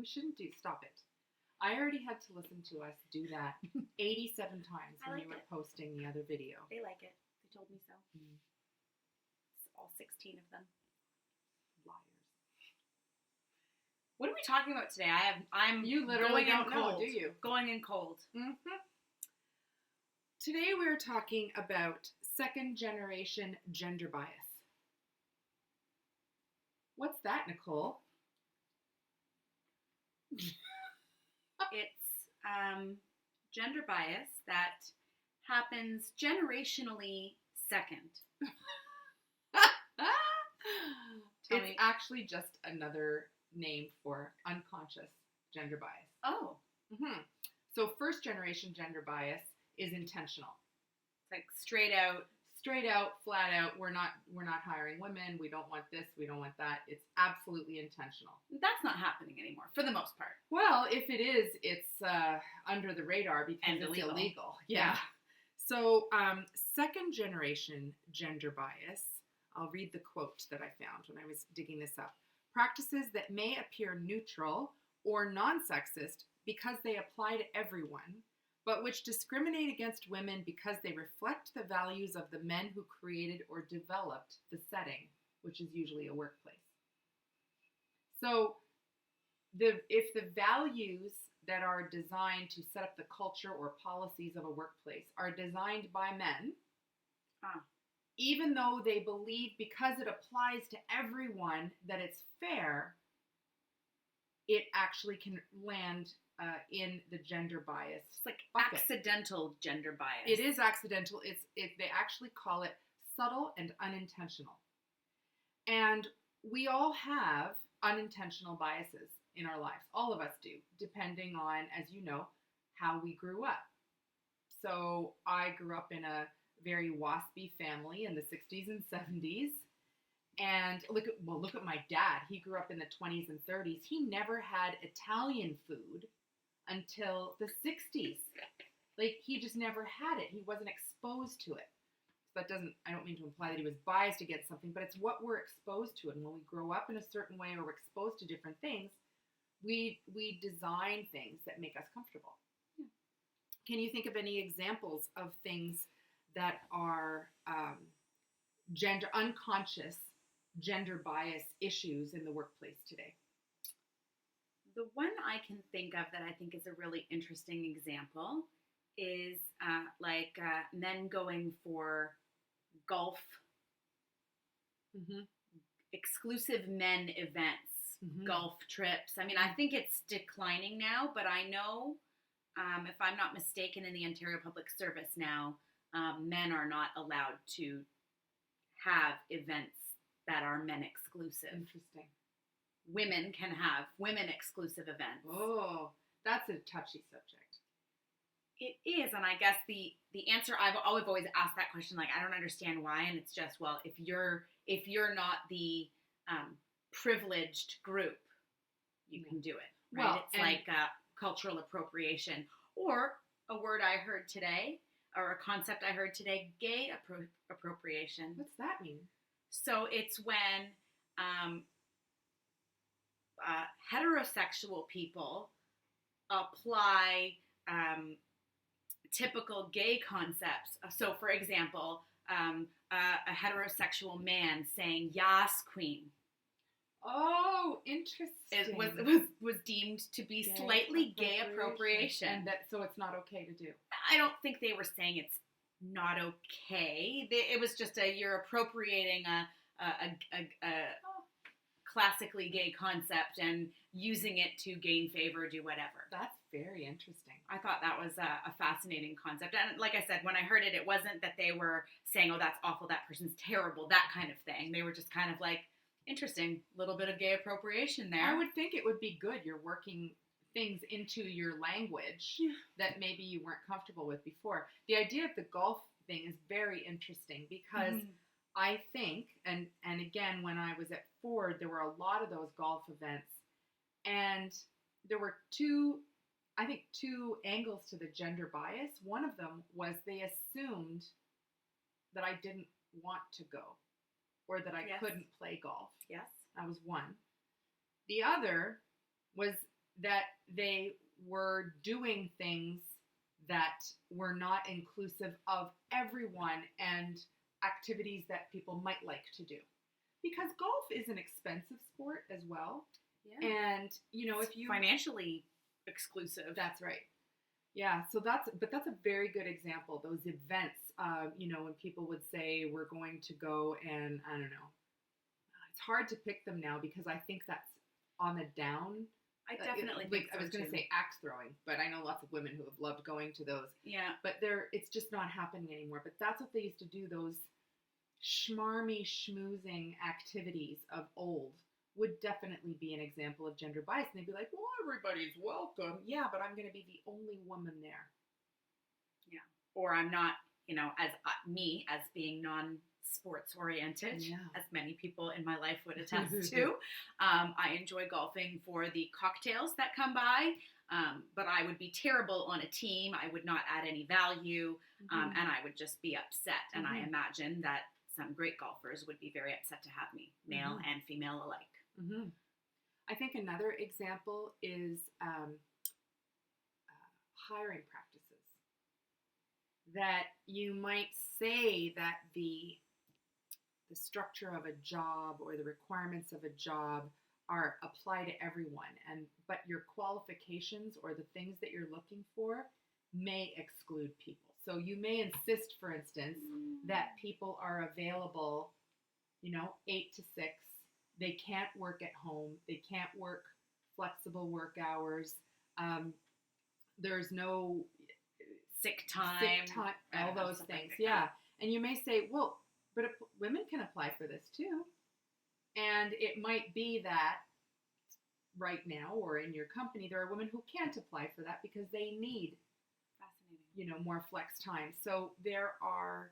shouldn't stop it. I already had to listen to us do that 87 times when you were posting the other video. They like it. They told me so. It's all 16 of them. Liars. What are we talking about today? I'm You literally don't know, do you? Going in cold. Mm-hmm. Today we're talking about second generation gender bias. What's that, Nicole? It's gender bias that happens generationally second. It's actually just another name for unconscious gender bias. Oh. Mm-hmm. So first generation gender bias is intentional. It's like straight out, flat out. We're not hiring women. We don't want this. We don't want that. It's absolutely intentional. That's not happening anymore for the most part. Well, if it is, it's under the radar because it's illegal. Yeah. So second generation gender bias. I'll read the quote that I found when I was digging this up. Practices that may appear neutral or non-sexist because they apply to everyone, but which discriminate against women because they reflect the values of the men who created or developed the setting, which is usually a workplace. So if the values that are designed to set up the culture or policies of a workplace are designed by men, even though they believe because it applies to everyone that it's fair, it actually can land in the gender bias. It's like bucket. Accidental gender bias. It is accidental. They actually call it subtle and unintentional. And we all have unintentional biases in our lives. All of us do, depending on, as you know, how we grew up. So I grew up in a very waspy family in the 60s and 70s. And look at my dad. He grew up in the 20s and 30s. He never had Italian food until the 60s. Like, he just never had it. He wasn't exposed to it. So I don't mean to imply that he was biased against something, but it's what we're exposed to. And when we grow up in a certain way or we're exposed to different things, we design things that make us comfortable. Yeah. Can you think of any examples of things that are unconscious gender bias issues in the workplace today? The one I can think of that I think is a really interesting example is men going for golf, exclusive men events, golf trips. I mean, I think it's declining now, but I know, if I'm not mistaken, in the Ontario Public Service now, men are not allowed to have events that are men exclusive. Interesting. Women can have women exclusive events. Oh, that's a touchy subject. It is, and I guess the answer I've always asked that question, like, I don't understand why, and it's just, well, if you're not the privileged group, you can do it, right? Well, it's like cultural appropriation, or a word I heard today, or a concept I heard today, gay appropriation. What's that mean? So it's when heterosexual people apply typical gay concepts. So, for example, a heterosexual man saying "Yas, Queen." Oh, interesting. Was deemed to be slightly gay appropriation, and so it's not okay to do. I don't think they were saying it's not okay. It was just you're appropriating a classically gay concept and using it to gain favor, do whatever. That's very interesting. I thought that was a fascinating concept. And like I said, when I heard it, it wasn't that they were saying, oh, that's awful, that person's terrible, that kind of thing. They were just kind of like, interesting, little bit of gay appropriation there. I would think it would be good. You're working things into your language that maybe you weren't comfortable with before. The idea of the golf thing is very interesting because I think, and again, when I was at Ford, there were a lot of those golf events, and there were two angles to the gender bias. One of them was they assumed that I didn't want to go or that I couldn't play golf. Yes. That was one. The other was that they were doing things that were not inclusive of everyone and activities that people might like to do. Because golf is an expensive sport as well. Yeah. And, if you... financially exclusive. That's right. Yeah, so that's a very good example. Those events, when people would say, we're going to go and, I don't know, it's hard to pick them now because I think that's on the down. I definitely think so, I was going to say axe throwing, but I know lots of women who have loved going to those. Yeah. But it's just not happening anymore. But that's what they used to do, those schmarmy schmoozing activities of old would definitely be an example of gender bias. And they'd be like, well, everybody's welcome. Yeah, but I'm going to be the only woman there. Yeah. Or I'm not, as as being non-sports oriented, as many people in my life would attest to. I enjoy golfing for the cocktails that come by, but I would be terrible on a team. I would not add any value, and I would just be upset. And I imagine that some great golfers would be very upset to have me, male and female alike. Mm-hmm. I think another example is hiring practices. That you might say that the structure of a job or the requirements of a job apply to everyone, but your qualifications or the things that you're looking for may exclude people. So you may insist, for instance, that people are available, 8 to 6. They can't work at home. They can't work flexible work hours. There's no sick time, all those things. Yeah. And you may say, well, but women can apply for this too. And it might be that right now or in your company, there are women who can't apply for that because they need, more flex time. So there are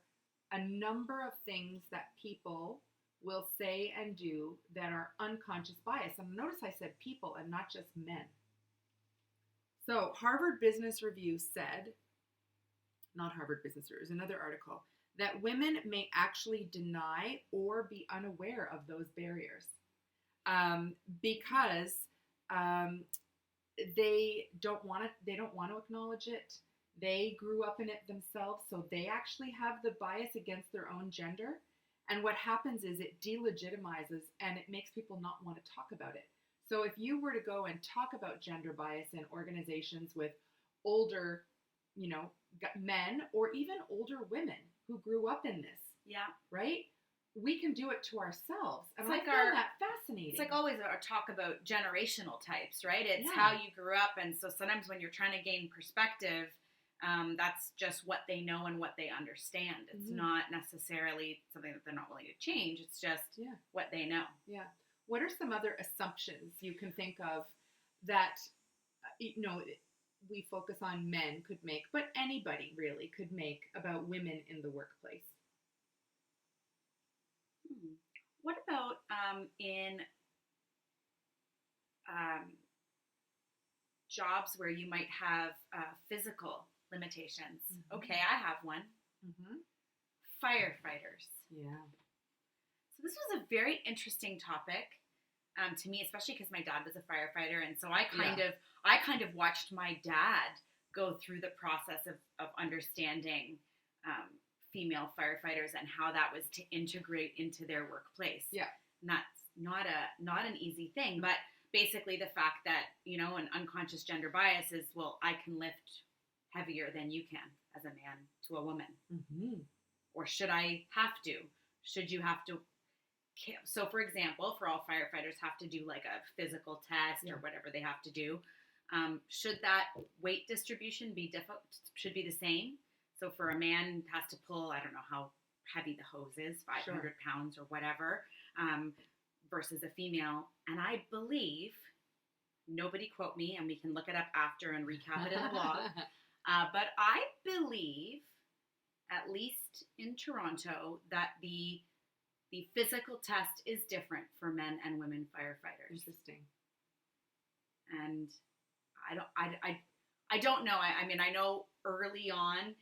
a number of things that people will say and do that are unconscious bias. And notice I said people and not just men. So Harvard Business Review said, not Harvard Business Review, it was another article, that women may actually deny or be unaware of those barriers because they don't want to acknowledge it. They grew up in it themselves, so they actually have the bias against their own gender. And what happens is it delegitimizes and it makes people not want to talk about it. So if you were to go and talk about gender bias in organizations with older, men or even older women who grew up in this, right? We can do it to ourselves. And I find that fascinating. It's like always our talk about generational types, right? It's how you grew up. And so sometimes when you're trying to gain perspective, that's just what they know and what they understand. It's not necessarily something that they're not willing to change. It's just what they know. Yeah. What are some other assumptions you can think of that, we focus on men could make, but anybody really could make about women in the workplace? What about in jobs where you might have physical limitations? Okay, I have one. Firefighters. Yeah. So this was a very interesting topic to me, especially because my dad was a firefighter, and so I kind of watched my dad go through the process of understanding female firefighters and how that was to integrate into their workplace. Yeah. And that's not an easy thing, but basically the fact that, an unconscious gender bias is, well, I can lift heavier than you can as a man to a woman. Or should I have to? Should you have to? So, for example, for all firefighters have to do like a physical test or whatever they have to do. Should that weight distribution should be the same? So for a man has to pull, I don't know how heavy the hose is, 500 pounds or whatever, versus a female. And I believe, nobody quote me, and we can look it up after and recap it in the blog, but I believe, at least in Toronto, that the physical test is different for men and women firefighters. Interesting. And I don't know. I mean, I know early on,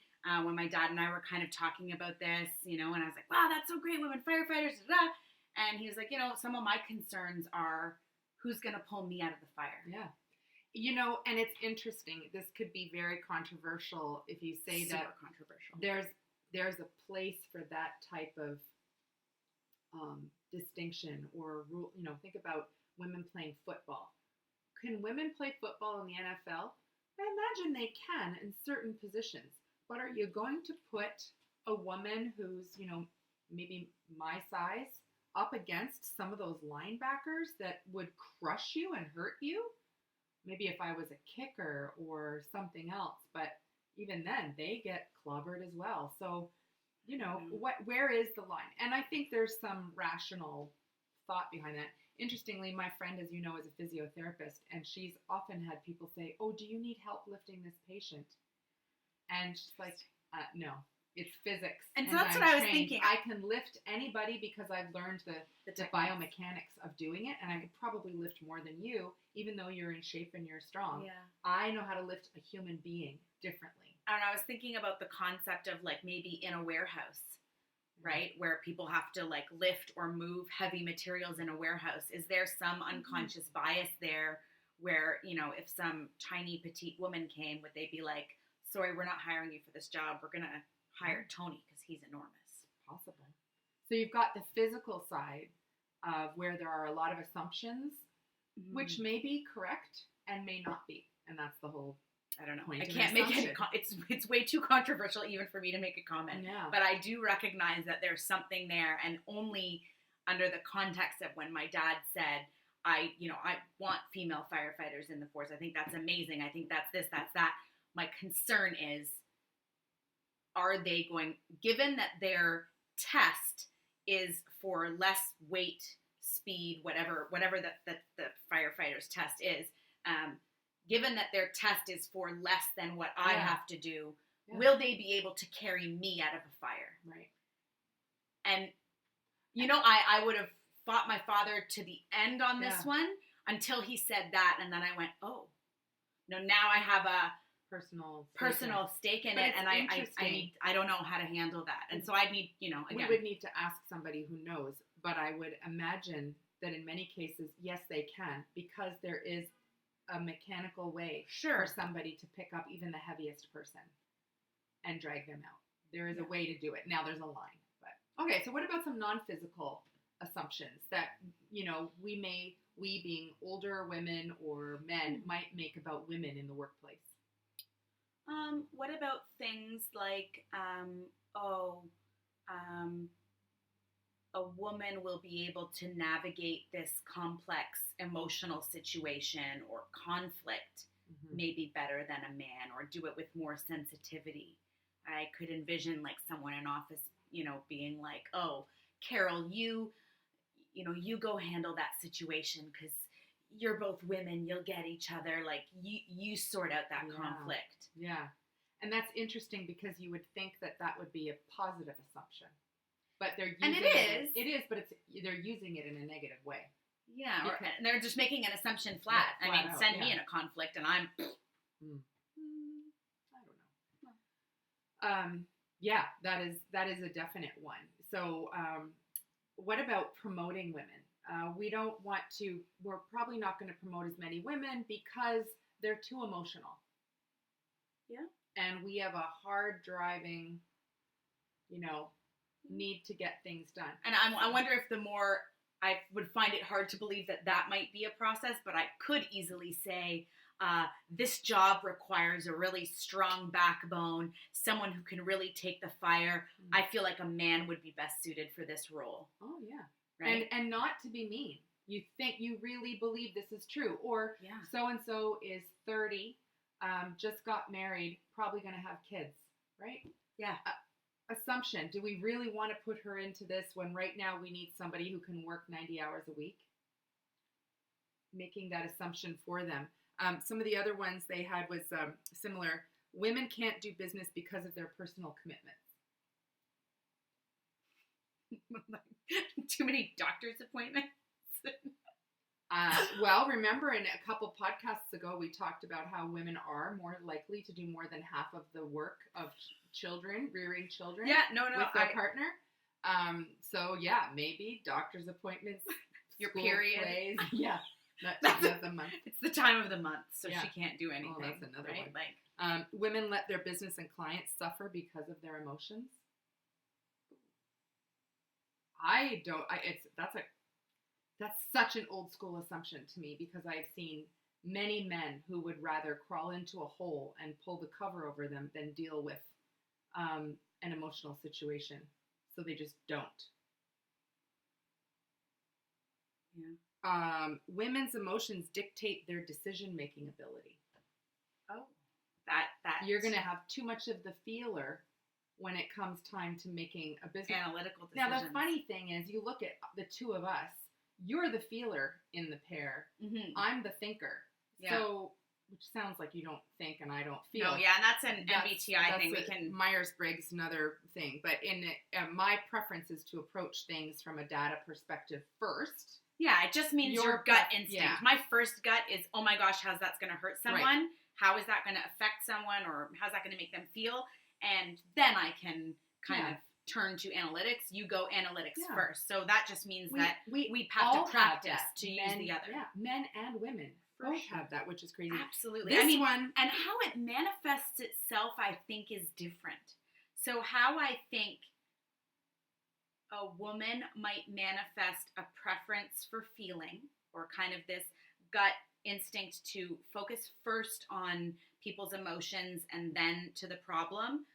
when my dad and I were kind of talking about this, and I was like, wow, that's so great, women firefighters, da, da. And he was like, some of my concerns are who's going to pull me out of the fire. Yeah. You know, and it's interesting. This could be very controversial if you say Super that controversial. there's a place for that type of distinction or rule. You know, think about women playing football. Can women play football in the NFL? I imagine they can in certain positions. But are you going to put a woman who's, you know, maybe my size up against some of those linebackers that would crush you and hurt you? Maybe if I was a kicker or something else, but even then they get clobbered as well. So, you know, where is the line? And I think there's some rational thought behind that. Interestingly, my friend, as you know, is a physiotherapist, and she's often had people say, "Oh, do you need help lifting this patient?" And she's like, "No, it's physics." And so that's what I was thinking. I can lift anybody because I've learned the biomechanics of doing it, and I could probably lift more than you, even though you're in shape and you're strong. Yeah. I know how to lift a human being differently. And I was thinking about the concept of like maybe in a warehouse, right? Where people have to like lift or move heavy materials in a warehouse. Is there some unconscious bias there where, you know, if some tiny petite woman came, would they be like, "Sorry, we're not hiring you for this job. We're going to hire Tony because he's enormous." Possible. So you've got the physical side of where there are a lot of assumptions, which may be correct and may not be. And that's the whole I don't know. point I of can't an make assumption. it's way too controversial even for me to make a comment. Yeah. But I do recognize that there's something there, and only under the context of when my dad said, I want female firefighters in the force. I think that's amazing. I think that's this, that's that. My concern is, are they going, given that their test is for less weight, speed, whatever the firefighter's test is, given that their test is for less than what I have to do, will they be able to carry me out of a fire? Right. And, you know, I would have fought my father to the end on this one until he said that, and then I went, oh, no, now I have a personal stake in it, and I don't know how to handle that. And so I need, you know, again. We would need to ask somebody who knows, but I would imagine that in many cases, yes, they can, because there is a mechanical way for somebody to pick up even the heaviest person and drag them out. There is a way to do it. Now there's a line. But okay, so what about some non-physical assumptions that, you know, we being older women or men might make about women in the workplace? What about things like, a woman will be able to navigate this complex emotional situation or conflict maybe better than a man, or do it with more sensitivity. I could envision like someone in office, you know, being like, "Oh, Carol, you go handle that situation because you're both women. You'll get each other. Like you sort out that conflict." Yeah. And that's interesting because you would think that would be a positive assumption. But they're using and it is, but they're using it in a negative way. Yeah, and they're just making an assumption flat. I mean, send me in a conflict, and I'm. I don't know. Yeah, that is a definite one. So, what about promoting women? We're probably not going to promote as many women because they're too emotional. Yeah. And we have a hard driving, you know, need to get things done. And I wonder if the more, I would find it hard to believe that might be a process, but I could easily say, this job requires a really strong backbone, someone who can really take the fire. I feel like a man would be best suited for this role. Oh, yeah. Right? And not to be mean. You think you really believe this is true. Or so-and-so is 30, just got married, probably going to have kids, right? Yeah. Assumption. Do we really want to put her into this when right now we need somebody who can work 90 hours a week? Making that assumption for them. Some of the other ones they had was similar. Women can't do business because of their personal commitments. Too many doctor's appointments. Well, remember in a couple podcasts ago, we talked about how women are more likely to do more than half of the work of rearing children. Yeah, with their partner. So yeah, maybe doctor's appointments, your period. plays. Yeah. That's the month. It's the time of the month, so Yeah. she can't do anything. Oh, that's another right? one. Like, Women let their business and clients suffer because of their emotions. That's such an old school assumption to me, because I've seen many men who would rather crawl into a hole and pull the cover over them than deal with an emotional situation. So they just don't. yeah. Women's emotions dictate their decision-making ability. Oh, that You're going to have too much of the feeler when it comes time to making a business. Analytical decisions. Now, the funny thing is, you look at the two of us, you're the feeler in the pair. Mm-hmm. I'm the thinker. Yeah. So, which sounds like you don't think and I don't feel. No, yeah, and that's an MBTI thing. We can Myers-Briggs, another thing. But my preference is to approach things from a data perspective first. Yeah, it just means your gut instinct. Yeah. My first gut is, oh my gosh, how's that going to hurt someone? Right. How is that going to affect someone, or how's that going to make them feel? And then I can kind of turn to analytics. You go analytics first. So that just means that we have to practice to use the other. Yeah, men and women both have that, which is crazy. Absolutely. This one. And how it manifests itself, I think, is different. So how I think a woman might manifest a preference for feeling, or kind of this gut instinct to focus first on people's emotions and then to the problem,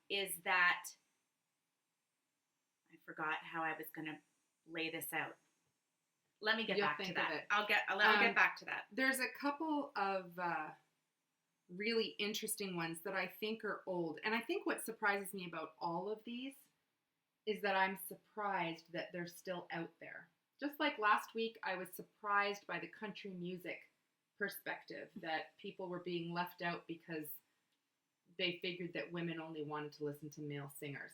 is that, I forgot how I was going to lay this out. Let me get back to that. I'll get back to that. There's a couple of really interesting ones that I think are old. And I think what surprises me about all of these is that I'm surprised that they're still out there. Just like last week, I was surprised by the country music perspective, that people were being left out because they figured that women only wanted to listen to male singers.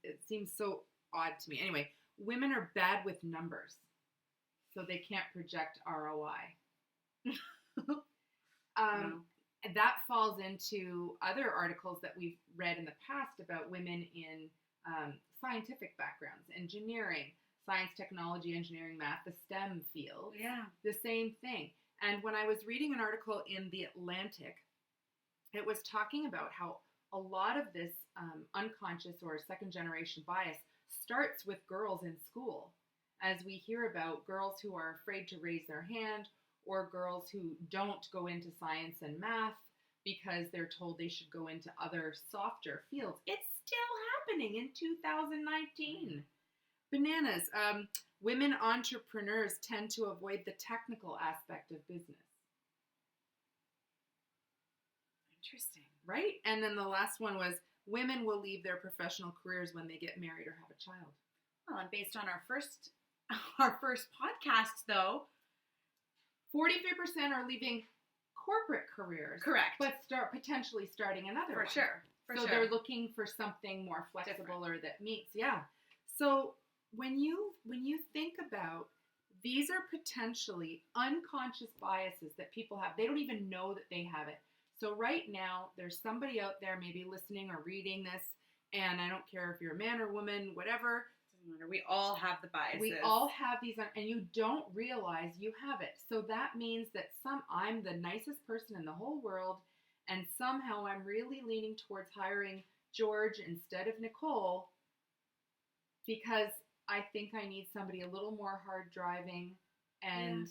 It seems so odd to me. Anyway, women are bad with numbers, so they can't project ROI. That falls into other articles that we've read in the past about women in scientific backgrounds, engineering, science, technology, engineering, math, the STEM field. Yeah. The same thing. And when I was reading an article in The Atlantic, it was talking about how a lot of this unconscious or second generation bias starts with girls in school, as we hear about girls who are afraid to raise their hand, or girls who don't go into science and math because they're told they should go into other softer fields. It's still happening in 2019. Bananas. Women entrepreneurs tend to avoid the technical aspect of business. Interesting. Right? And then the last one was, women will leave their professional careers when they get married or have a child. Well, and based on our first podcast, though, 43% are leaving corporate careers. Correct. But potentially starting another one. For sure. So they're looking for something more flexible or that meets. Yeah. So when you think about, these are potentially unconscious biases that people have. They don't even know that they have it. So right now, there's somebody out there maybe listening or reading this, and I don't care if you're a man or woman, whatever. Doesn't matter. We all have the biases. We all have these, and you don't realize you have it. So that means that I'm the nicest person in the whole world, and somehow I'm really leaning towards hiring George instead of Nicole, because I think I need somebody a little more hard driving and,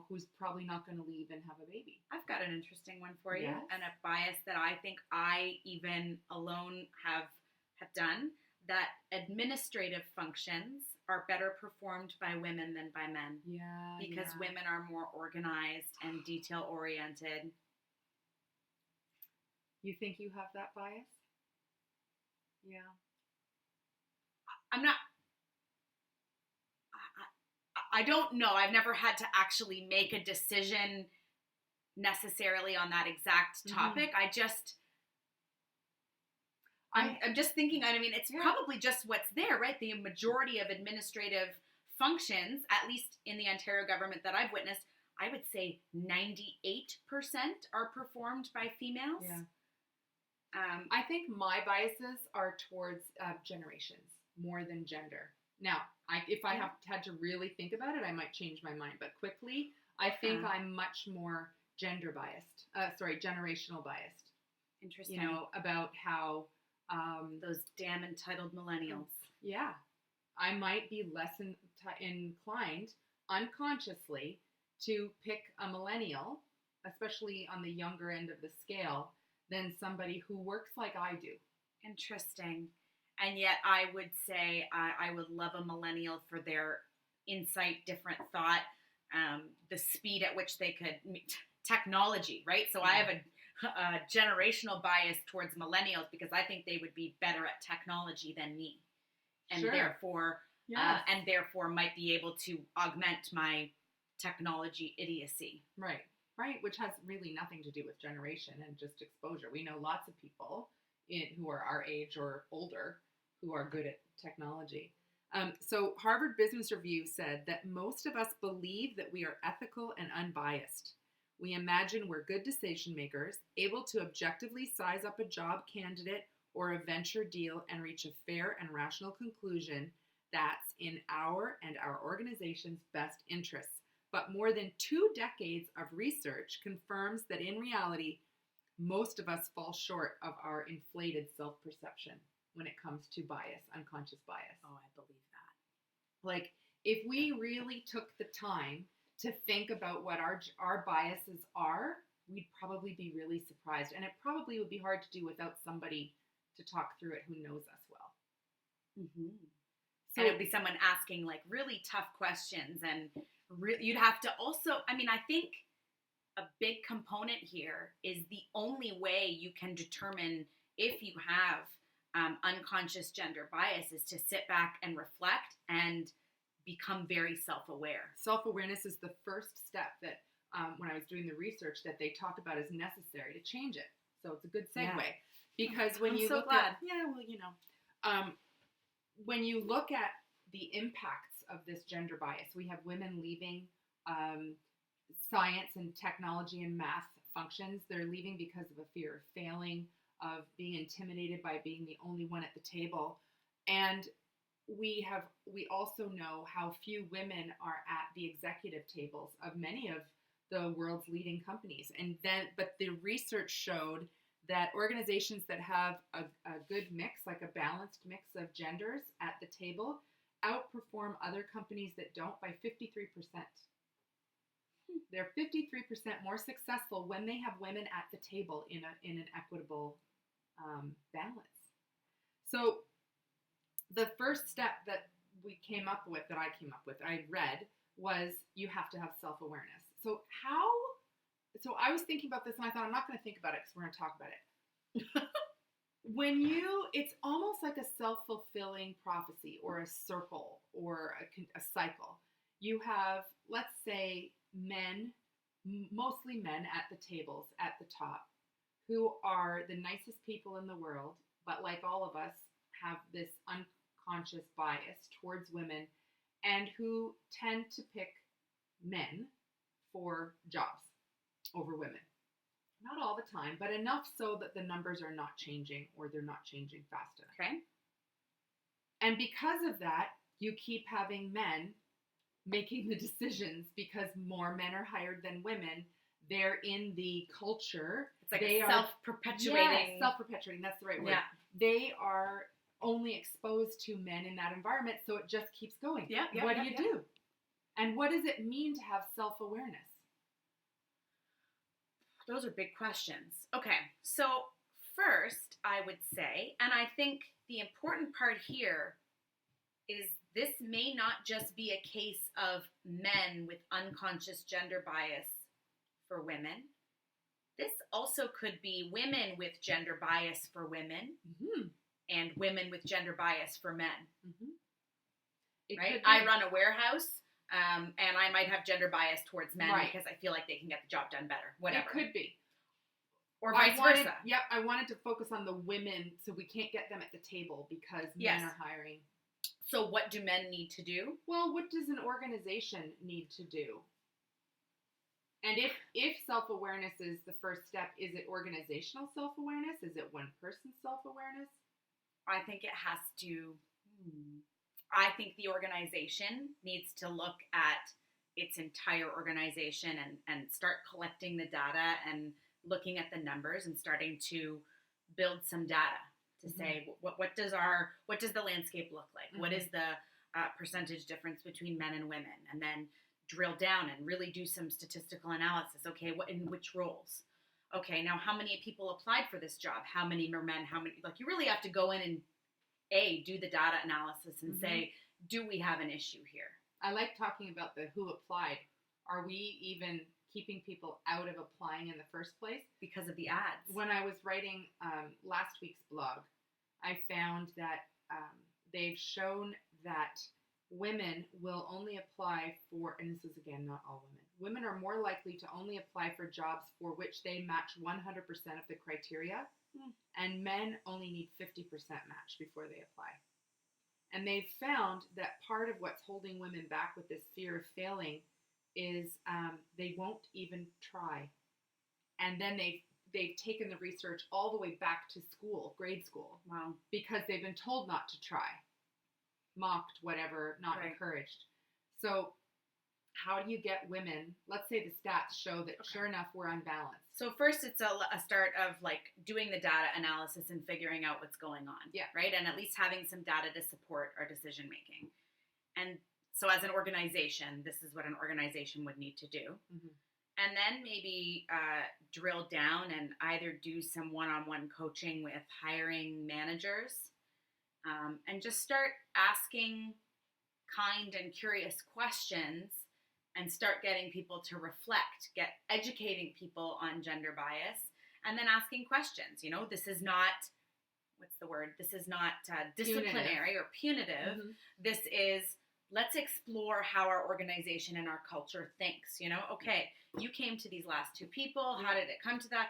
who's probably not going to leave and have a baby. I've got an interesting one for you, Yes. and a bias that I think I even alone have done, that administrative functions are better performed by women than by men. Yeah. Because women are more organized and detail-oriented. You think you have that bias? Yeah. I don't know. I've never had to actually make a decision necessarily on that exact topic. Mm-hmm. I'm just thinking, it's probably just what's there, right? The majority of administrative functions, at least in the Ontario government that I've witnessed, I would say 98% are performed by females. Yeah. I think my biases are towards generations more than gender. Now, If I had to really think about it, I might change my mind. But quickly, I think I'm much more generational biased. Interesting. About how those damn entitled millennials. Yeah. I might be less inclined unconsciously to pick a millennial, especially on the younger end of the scale, than somebody who works like I do. Interesting. And yet I would say I would love a millennial for their insight, different thought, the speed at which they could technology, right? So I have a generational bias towards millennials because I think they would be better at technology than me. And therefore might be able to augment my technology idiocy. Right, which has really nothing to do with generation and just exposure. We know lots of people who are our age or older who are good at technology. So Harvard Business Review said that most of us believe that we are ethical and unbiased. We imagine we're good decision makers, able to objectively size up a job candidate or a venture deal and reach a fair and rational conclusion that's in our and our organization's best interests. But more than 2 decades of research confirms that in reality, most of us fall short of our inflated self-perception when it comes to bias, unconscious bias. Oh, I believe that. Like, if we really took the time to think about what our biases are, we'd probably be really surprised. And it probably would be hard to do without somebody to talk through it who knows us well. Mm-hmm. So, and it would be someone asking like really tough questions, and you'd have to also, I think a big component here is the only way you can determine if you have unconscious gender bias is to sit back and reflect and become very self-aware. Self-awareness is the first step that when I was doing the research that they talk about is necessary to change it. So it's a good segue. Yeah. Because when when you look at the impacts of this gender bias, we have women leaving science and technology and math functions. They're leaving because of a fear of failing, of being intimidated by being the only one at the table. And we also know how few women are at the executive tables of many of the world's leading companies. But the research showed that organizations that have a good mix, like a balanced mix of genders at the table, outperform other companies that don't by 53%. They're 53% more successful when they have women at the table in an equitable balance. So the first step that I read, was you have to have self-awareness. So I was thinking about this and I thought, I'm not going to think about it because we're going to talk about it. It's almost like a self-fulfilling prophecy or a circle or a cycle. You have, let's say, men, mostly men at the tables at the top, who are the nicest people in the world, but like all of us, have this unconscious bias towards women and who tend to pick men for jobs over women. Not all the time, but enough so that the numbers are not changing or they're not changing fast enough. Okay. And because of that, you keep having men making the decisions because more men are hired than women. They're in the culture. It's like self-perpetuating. Yeah, self-perpetuating. That's the right word. Yeah. They are only exposed to men in that environment, so it just keeps going. What do you do? And what does it mean to have self-awareness? Those are big questions. Okay, so first I would say, and I think the important part here is this may not just be a case of men with unconscious gender bias for women. This also could be women with gender bias for women, mm-hmm. and women with gender bias for men. Mm-hmm. Right? I run a warehouse, and I might have gender bias towards men because I feel like they can get the job done better. Whatever. It could be. Or vice versa. Yep, I wanted to focus on the women so we can't get them at the table because men are hiring. So what do men need to do? Well, what does an organization need to do? And if self-awareness is the first step, is it organizational self-awareness? Is it one person's self-awareness? I think it has to... I think the organization needs to look at its entire organization and start collecting the data and looking at the numbers and starting to build some data to say what does the landscape look like? What is the percentage difference between men and women? And then drill down and really do some statistical analysis. Okay, what in which roles? Okay, now how many people applied for this job? How many were men? How many? Like, you really have to go in and do the data analysis and say, do we have an issue here? I like talking about the who applied. Are we even keeping people out of applying in the first place? Because of the ads. When I was writing last week's blog, I found that they've shown that women will only apply for, and this is again not all women are more likely to only apply for jobs for which they match 100% of the criteria, and men only need 50% match before they apply. And they've found that part of what's holding women back with this fear of failing is they won't even try. And then they've taken the research all the way back to school, grade school. Wow. Because they've been told not to try. Mocked, whatever, not encouraged. So how do you get women, let's say the stats show that sure enough we're unbalanced. So first it's a start of like doing the data analysis and figuring out what's going on. Yeah. Right? And at least having some data to support our decision making. And so as an organization, this is what an organization would need to do. And then maybe drill down and either do some one-on-one coaching with hiring managers and just start asking kind and curious questions and start getting people to reflect, educating people on gender bias, and then asking questions. You know, this is not, what's the word? This is not disciplinary or punitive. This is, let's explore how our organization and our culture thinks. You know, okay, you came to these last two people. How did it come to that?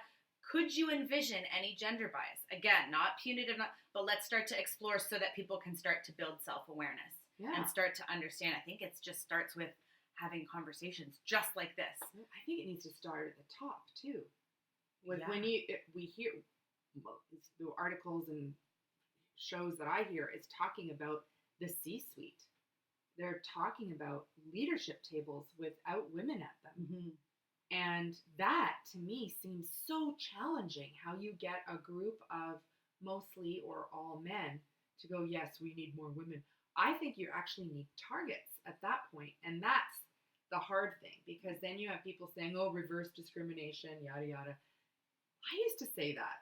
Could you envision any gender bias? Again, not punitive, but let's start to explore so that people can start to build self-awareness and start to understand. I think it just starts with having conversations just like this. I think it needs to start at the top too. When we hear the articles and shows that I hear is talking about the C-suite. They're talking about leadership tables without women at them. And that, to me, seems so challenging, how you get a group of mostly or all men to go, yes, we need more women. I think you actually need targets at that point. And that's the hard thing, because then you have people saying, oh, reverse discrimination, yada, yada. I used to say that.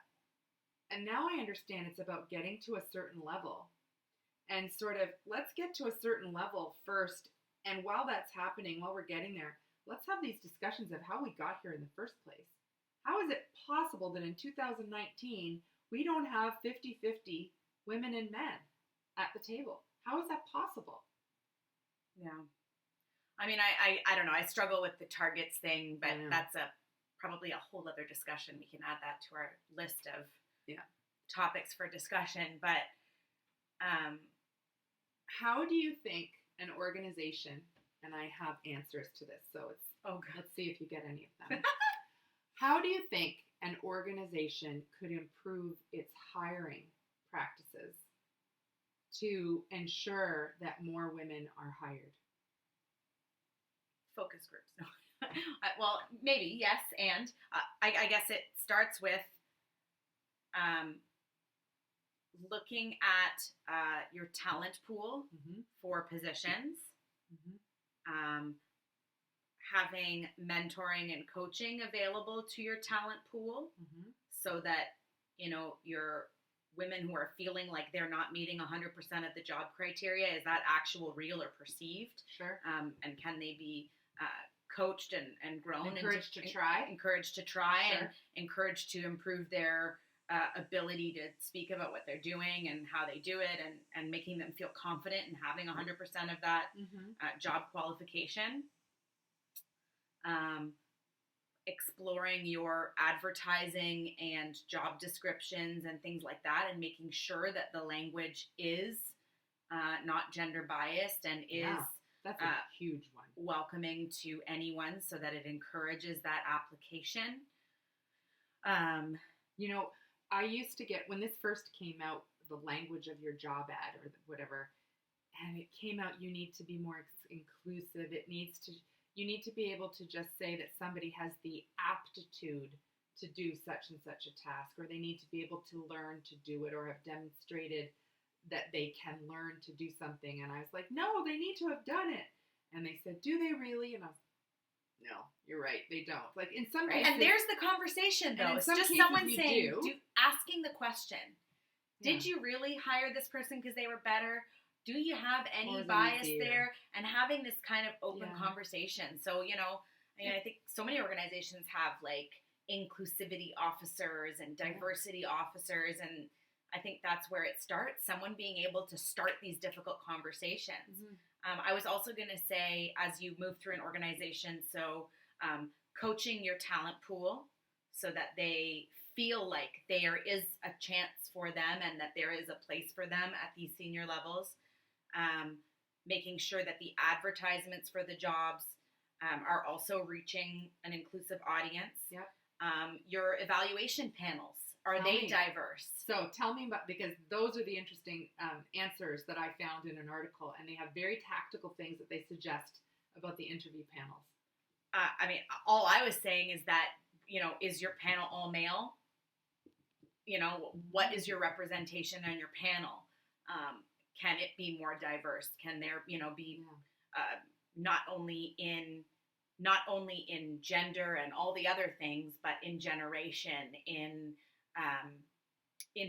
And now I understand it's about getting to a certain level and sort of, let's get to a certain level first. And while that's happening, while we're getting there, let's have these discussions of how we got here in the first place. How is it possible that in 2019, we don't have 50-50 women and men at the table? How is that possible? Yeah. I mean, I don't know. I struggle with the targets thing, but that's probably a whole other discussion. We can add that to our list of topics for discussion. But how do you think an organization, and I have answers to this, so let's see if you get any of them. How do you think an organization could improve its hiring practices to ensure that more women are hired? Focus groups. No. Well, maybe, yes. And I guess it starts with looking at your talent pool for positions, having mentoring and coaching available to your talent pool so that, you know, your women who are feeling like they're not meeting 100% of the job criteria, is that actual, real, or perceived? Sure. And can they be coached and grown? Encouraged to try. Sure. And encouraged to improve their ability to speak about what they're doing and how they do it, and making them feel confident in having 100% of that job qualification. Exploring your advertising and job descriptions and things like that, and making sure that the language is not gender biased and is that's a huge one. Welcoming to anyone, so that it encourages that application. You know, I used to get, when this first came out, the language of your job ad or whatever, and it came out, you need to be more inclusive. You need to be able to just say that somebody has the aptitude to do such and such a task, or they need to be able to learn to do it, or have demonstrated that they can learn to do something. And I was like, no, they need to have done it. And they said, do they really? And I was, no, you're right, they don't. Like in some cases, and there's the conversation though. It's just someone saying, asking the question. Did you really hire this person because they were better? Do you have any bias there? And having this kind of open conversation. So, I think so many organizations have like inclusivity officers and diversity officers, and I think that's where it starts. Someone being able to start these difficult conversations. Mm-hmm. I was also going to say, as you move through an organization, so coaching your talent pool so that they feel like there is a chance for them and that there is a place for them at these senior levels. Making sure that the advertisements for the jobs are also reaching an inclusive audience. Yep. Your evaluation panels, are they diverse? So tell me about, because those are the interesting answers that I found in an article, and they have very tactical things that they suggest about the interview panels. All I was saying is that, is your panel all male? What is your representation on your panel? Can it be more diverse? Can there, be not only in gender and all the other things, but in generation, in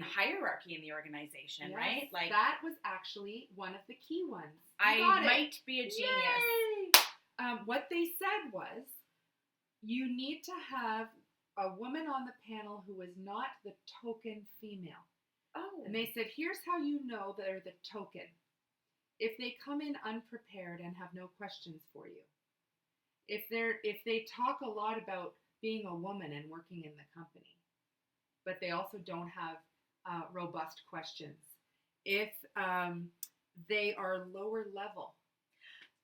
hierarchy in the organization, right? Like that was actually one of the key ones. I might be a genius. Yay! What they said was, you need to have a woman on the panel who is not the token female. Oh. And they said, here's how you know they're the token. If they come in unprepared and have no questions for you. If they talk a lot about being a woman and working in the company, but they also don't have robust questions. If they are lower level.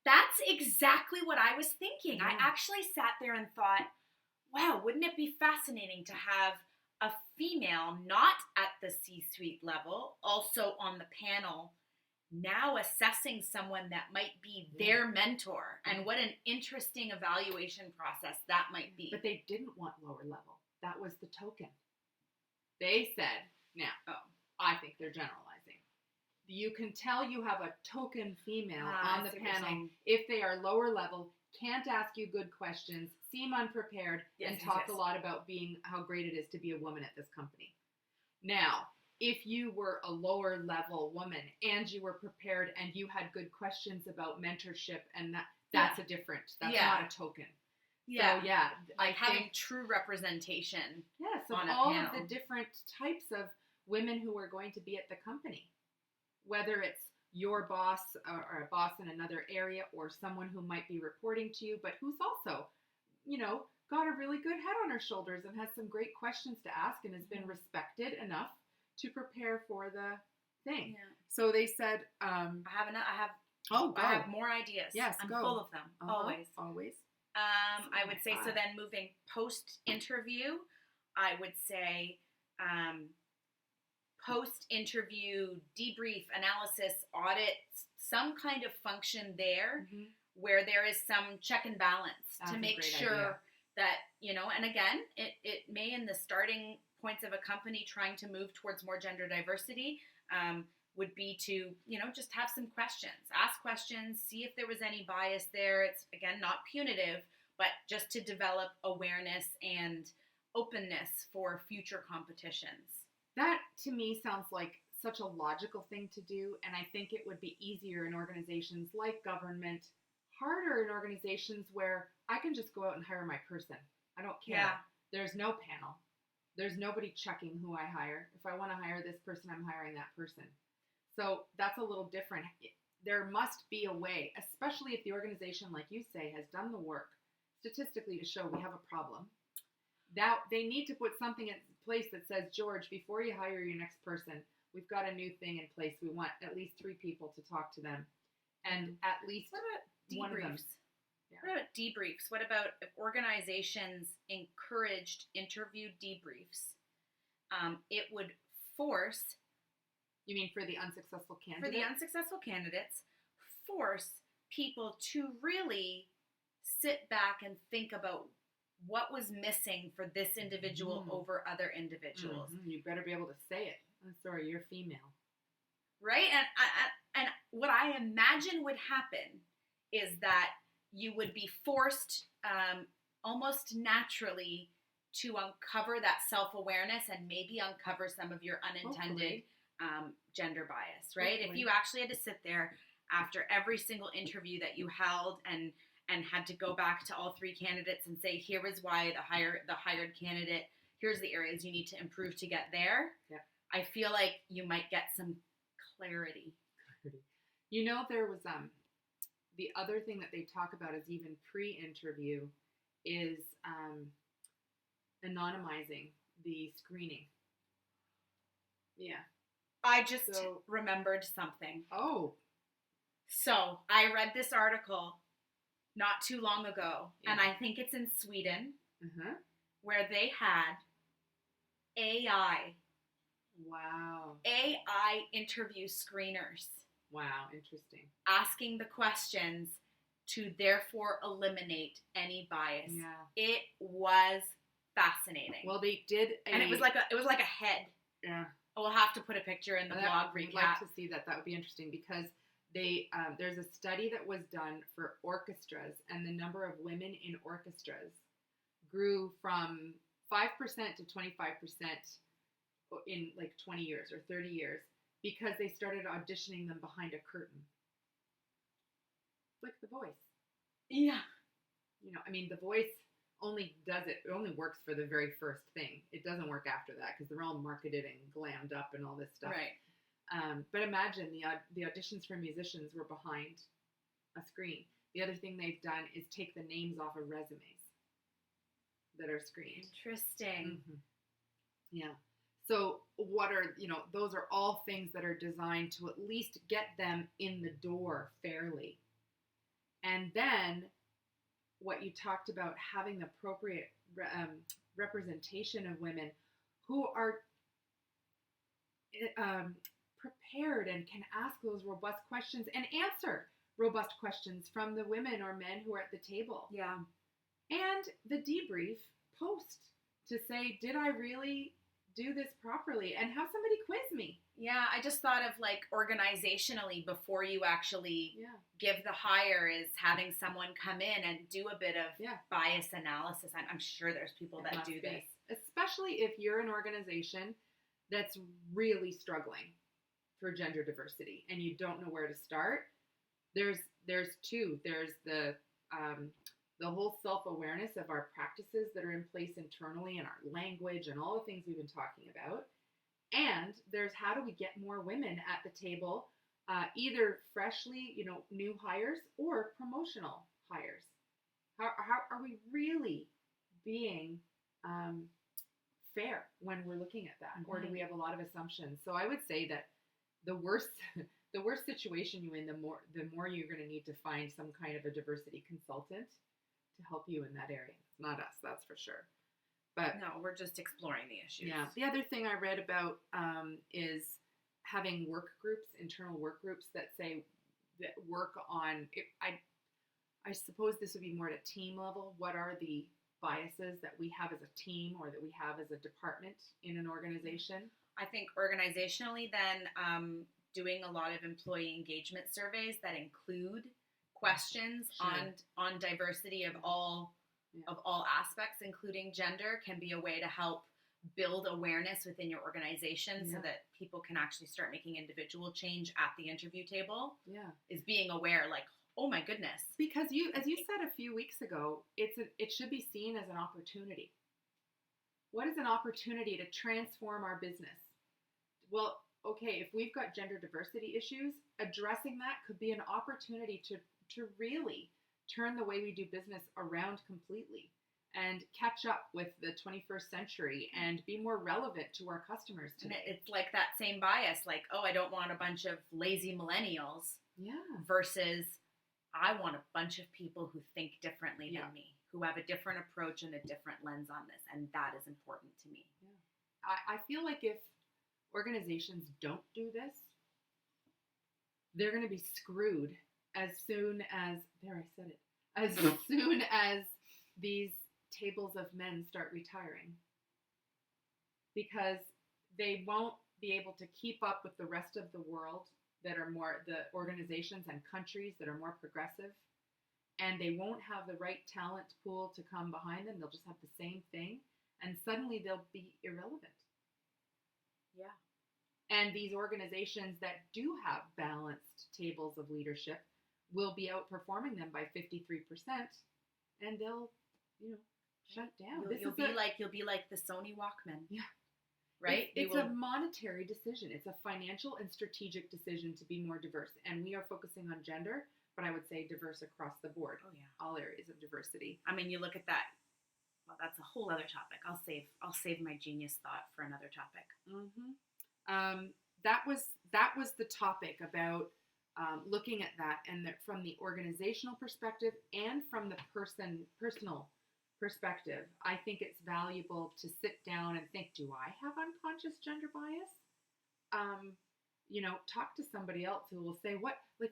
That's exactly what I was thinking. Yeah. I actually sat there and thought, wow, wouldn't it be fascinating to have a female not at the C-suite level, also on the panel, now assessing someone that might be their mentor, and what an interesting evaluation process that might be. But they didn't want lower level. That was the token. They said, I think they're generalizing. You can tell you have a token female on the panel if they are lower level, can't ask you good questions, seem unprepared, and talk a lot about how great it is to be a woman at this company. Now, if you were a lower level woman and you were prepared and you had good questions about mentorship, and that's not a token. Yeah. So, like having true representation. Yes, on all panel. Of the different types of women who are going to be at the company. Whether it's your boss or a boss in another area, or someone who might be reporting to you, but who's also, got a really good head on her shoulders and has some great questions to ask and has been respected enough to prepare for the thing. Yeah. So they said, I have more ideas. Yes, I'm full of them. Always. I would say, so then moving post-interview, I would say post-interview debrief, analysis, audit, some kind of function there where there is some check and balance to make sure that, and again, it may in the starting points of a company trying to move towards more gender diversity would be to, just have some questions. Ask questions, see if there was any bias there. It's, again, not punitive, but just to develop awareness and openness for future competitions. That, to me, sounds like such a logical thing to do, and I think it would be easier in organizations like government, harder in organizations where I can just go out and hire my person. I don't care. Yeah. There's no panel. There's nobody checking who I hire. If I want to hire this person, I'm hiring that person. So that's a little different. There must be a way, especially if the organization, like you say, has done the work statistically to show we have a problem. Now, they need to put something in place that says, George, before you hire your next person, we've got a new thing in place. We want at least 3 people to talk to them. And at least one of them. Yeah. What about debriefs? What about if organizations encouraged interview debriefs? It would force You mean for the unsuccessful candidate? For the unsuccessful candidates, force people to really sit back and think about what was missing for this individual over other individuals. You better be able to say it. I'm sorry, you're female. Right? And what I imagine would happen is that you would be forced almost naturally to uncover that self-awareness and maybe uncover some of your unintended gender bias, right? Hopefully. If you actually had to sit there after every single interview that you held and had to go back to all three candidates and say, here is why the hired candidate, here's the areas you need to improve to get there. Yeah. I feel like you might get some clarity. You know, there was the other thing that they talk about is even pre-interview is anonymizing the screening. Yeah. I just remembered something. Oh. So I read this article not too long ago, and I think it's in Sweden, where they had AI. Wow. AI interview screeners. Wow, interesting. Asking the questions to therefore eliminate any bias. Yeah. It was fascinating. Well, they did and it was like a head. Yeah. We'll have to put a picture in the blog recap. I'd like to see that. That would be interesting because they there's a study that was done for orchestras, and the number of women in orchestras grew from 5% to 25% in like 20 years or 30 years because they started auditioning them behind a curtain. Like The Voice. Yeah. You know, I mean, The Voice only does it only works for the very first thing. It doesn't work after that because they're all marketed and glammed up and all this stuff. Right. But imagine the auditions for musicians were behind a screen. The other thing they've done is take the names off of resumes that are screened. Interesting. Yeah. So what are, those are all things that are designed to at least get them in the door fairly. And then what you talked about, having the appropriate representation of women who are prepared and can ask those robust questions and answer robust questions from the women or men who are at the table. Yeah. And the debrief post to say, did I really do this properly? And have somebody quiz me. Yeah, I just thought of like organizationally before you actually give the hire is having someone come in and do a bit of bias analysis. I'm sure there's people that do this. Especially if you're an organization that's really struggling for gender diversity and you don't know where to start. There's two. There's the whole self-awareness of our practices that are in place internally and our language and all the things we've been talking about. And there's how do we get more women at the table, either freshly, new hires or promotional hires. How are we really being fair when we're looking at that? Or do we have a lot of assumptions? So I would say that the worse situation you're in, the more you're going to need to find some kind of a diversity consultant to help you in that area. It's not us, that's for sure. But no, we're just exploring the issues. Yeah. The other thing I read about is having work groups, internal work groups that work on. I suppose this would be more at a team level. What are the biases that we have as a team or that we have as a department in an organization? I think organizationally, then doing a lot of employee engagement surveys that include questions on diversity of all aspects, including gender, can be a way to help build awareness within your organization so that people can actually start making individual change at the interview table. Yeah. Is being aware, like, oh my goodness. Because as you said a few weeks ago, it should be seen as an opportunity. What is an opportunity to transform our business? Well, okay, if we've got gender diversity issues, addressing that could be an opportunity to really turn the way we do business around completely and catch up with the 21st century and be more relevant to our customers today. And it's like that same bias, like, oh, I don't want a bunch of lazy millennials. Yeah. Versus I want a bunch of people who think differently than me, who have a different approach and a different lens on this. And that is important to me. Yeah. I feel like organizations don't do this, they're going to be screwed as soon as, there, I said it, as soon as these tables of men start retiring. Because they won't be able to keep up with the rest of the world that are more, the organizations and countries that are more progressive. And they won't have the right talent pool to come behind them. They'll just have the same thing. And suddenly they'll be irrelevant. Yeah. And these organizations that do have balanced tables of leadership will be outperforming them by 53%, and they'll, shut down. You'll be like the Sony Walkman. Yeah. Right? It's a monetary decision. It's a financial and strategic decision to be more diverse. And we are focusing on gender, but I would say diverse across the board. Oh yeah. All areas of diversity. I mean, you look at that. Well, that's a whole other topic. I'll save my genius thought for another topic. Mm-hmm. That was the topic about looking at that, and that from the organizational perspective and from the personal perspective. I think it's valuable to sit down and think, do I have unconscious gender bias? Talk to somebody else who will say,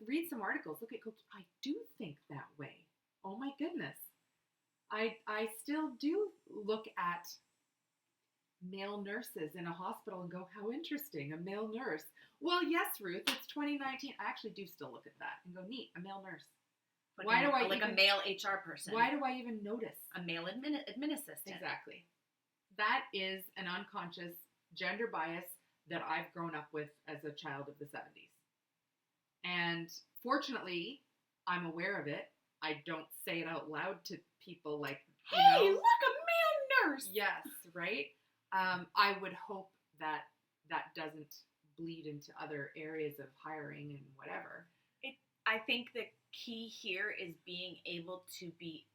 read some articles. Look at Coach. I do think that way. Oh my goodness. I still do look at male nurses in a hospital and go, how interesting, a male nurse. Well, yes, Ruth, it's 2019. I actually do still look at that and go, neat, a male nurse. A male HR person. Why do I even notice? A male admin assistant. Exactly. That is an unconscious gender bias that I've grown up with as a child of the 70s. And fortunately, I'm aware of it. I don't say it out loud to people like, hey, look, a male nurse. Yes, right? I would hope that doesn't bleed into other areas of hiring and whatever. I think the key here is being able to be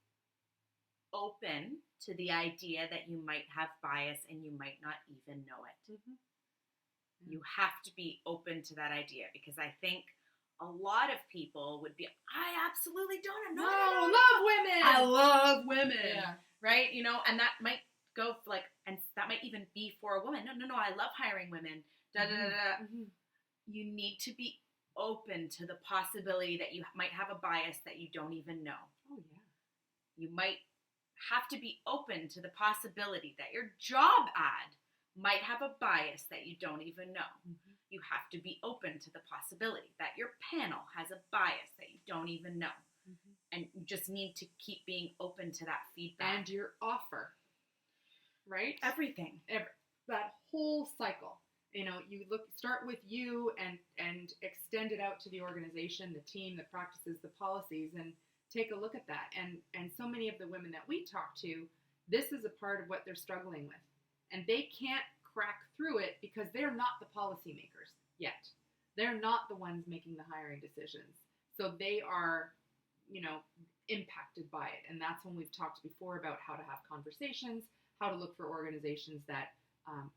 open to the idea that you might have bias and you might not even know it. Mm-hmm. Yeah. You have to be open to that idea, because I think a lot of people would be, I absolutely don't. No, love women. I love women. Yeah. Right? And that might go and that might even be for a woman. No, I love hiring women. Mm-hmm. You need to be open to the possibility that you might have a bias that you don't even know. Oh, yeah. You might have to be open to the possibility that your job ad might have a bias that you don't even know. Mm-hmm. You have to be open to the possibility that your panel has a bias that you don't even know. Mm-hmm. And you just need to keep being open to that feedback. And your offer, right? Everything. That whole cycle. You start with you and extend it out to the organization, the team, the practices, the policies, and take a look at that. And so many of the women that we talk to, this is a part of what they're struggling with. And they can't crack through it because they're not the policymakers yet. They're not the ones making the hiring decisions. So they are, impacted by it. And that's when we've talked before about how to have conversations, how to look for organizations that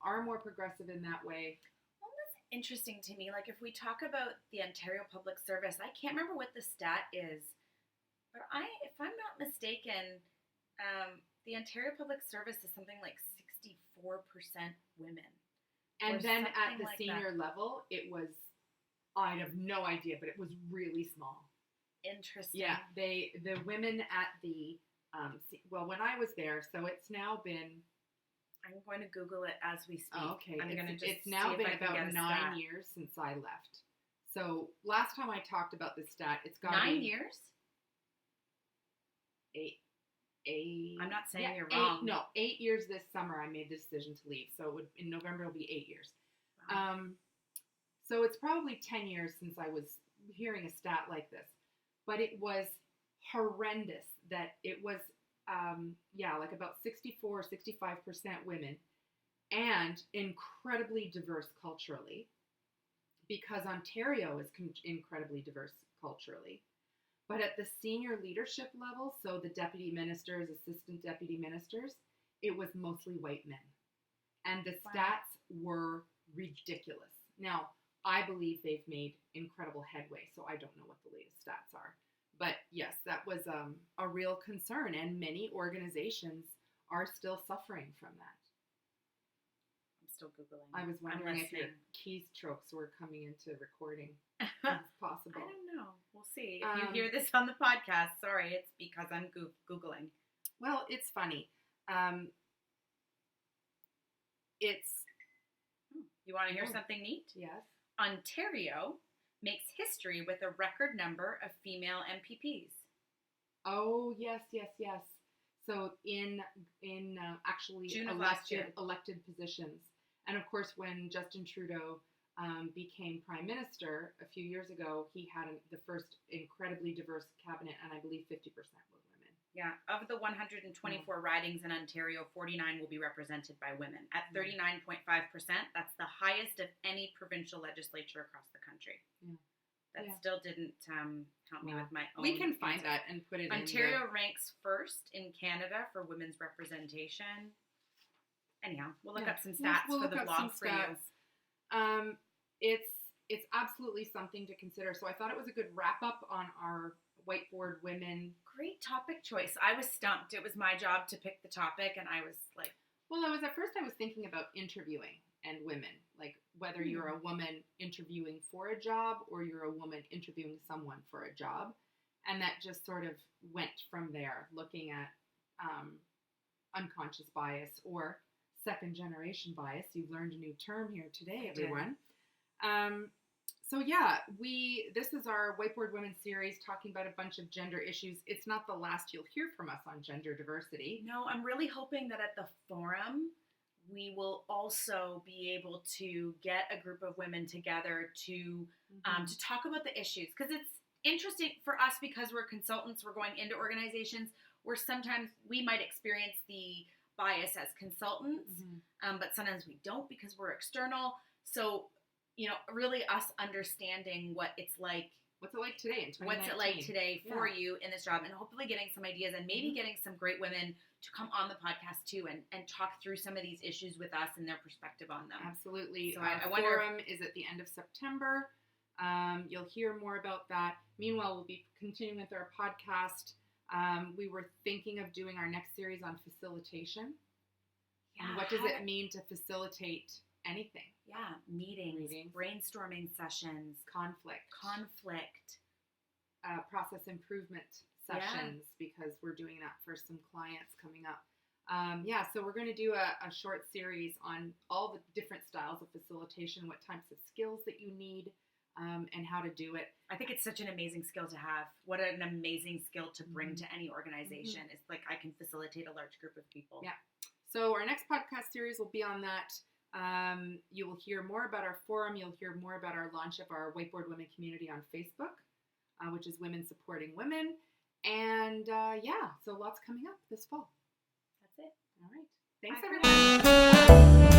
are more progressive in that way. Well, that's interesting to me. Like, if we talk about the Ontario Public Service, I can't remember what the stat is, but if I'm not mistaken, the Ontario Public Service is something like 64% women. And then at the senior level, it was, I have no idea, but it was really small. Interesting. Yeah, the women at the, when I was there, so it's now been, I'm going to Google it as we speak. Oh, okay. It's now been about 9 years since I left. So last time I talked about this stat, it's got 9 years? 8. I'm not saying you're wrong. 8 years this summer I made the decision to leave. So in November it'll be 8 years. Wow. So it's probably 10 years since I was hearing a stat like this. But it was horrendous that it was like about 64, 65% women, and incredibly diverse culturally, because Ontario is incredibly diverse culturally. But at the senior leadership level, so the deputy ministers, assistant deputy ministers, it was mostly white men. And the stats were ridiculous. Now, I believe they've made incredible headway, so I don't know what the latest stats are. But yes, that was a real concern, and many organizations are still suffering from that. I'm still Googling. I was wondering if your keystrokes were coming into recording. If it's possible. I don't know. We'll see. If you hear this on the podcast, sorry, it's because I'm Googling. Well, it's funny. You want to hear something neat? Yes. Ontario makes history with a record number of female MPPs. Oh, yes. So in actually June of last year. elected positions. And of course, when Justin Trudeau became Prime Minister a few years ago, he had the first incredibly diverse cabinet, and I believe 50% were women. Yeah, of the 124 ridings in Ontario, 49 will be represented by women. At 39.5%, that's the highest of any provincial legislature across the country. Yeah. That still didn't help me with my own. We can find that and put it Ontario ranks first in Canada for women's representation. Anyhow, we'll look up some stats for the blog for you. It's absolutely something to consider. So I thought it was a good wrap up on our Whiteboard Women. Great topic choice. I was stumped. It was my job to pick the topic, and I was like... Well, I was thinking about interviewing and women, like whether you're a woman interviewing for a job or you're a woman interviewing someone for a job. And that just sort of went from there, looking at unconscious bias or second generation bias. You've learned a new term here today, everyone. So yeah, this is our Whiteboard Women series talking about a bunch of gender issues. It's not the last you'll hear from us on gender diversity. No, I'm really hoping that at the forum, we will also be able to get a group of women together to talk about the issues. Because it's interesting for us because we're consultants, we're going into organizations where sometimes we might experience the bias as consultants, but sometimes we don't because we're external. So, really us understanding what it's like. What's it like today in 2019? What's it like today for you in this job, and hopefully getting some ideas and maybe getting some great women to come on the podcast too and talk through some of these issues with us and their perspective on them. Absolutely. So our forum is at the end of September. You'll hear more about that. Meanwhile, we'll be continuing with our podcast. We were thinking of doing our next series on facilitation. Yeah. And what does it mean to facilitate anything? Yeah, meetings, brainstorming sessions, conflict, process improvement sessions, because we're doing that for some clients coming up. So we're going to do a short series on all the different styles of facilitation, what types of skills that you need, and how to do it. I think it's such an amazing skill to have. What an amazing skill to bring to any organization. It's like I can facilitate a large group of people. Yeah. So our next podcast series will be on that. You will hear more about our forum. You'll hear more about our launch of our Whiteboard Women community on Facebook, which is Women Supporting Women. And so lots coming up this fall. That's it. All right. Thanks, everyone.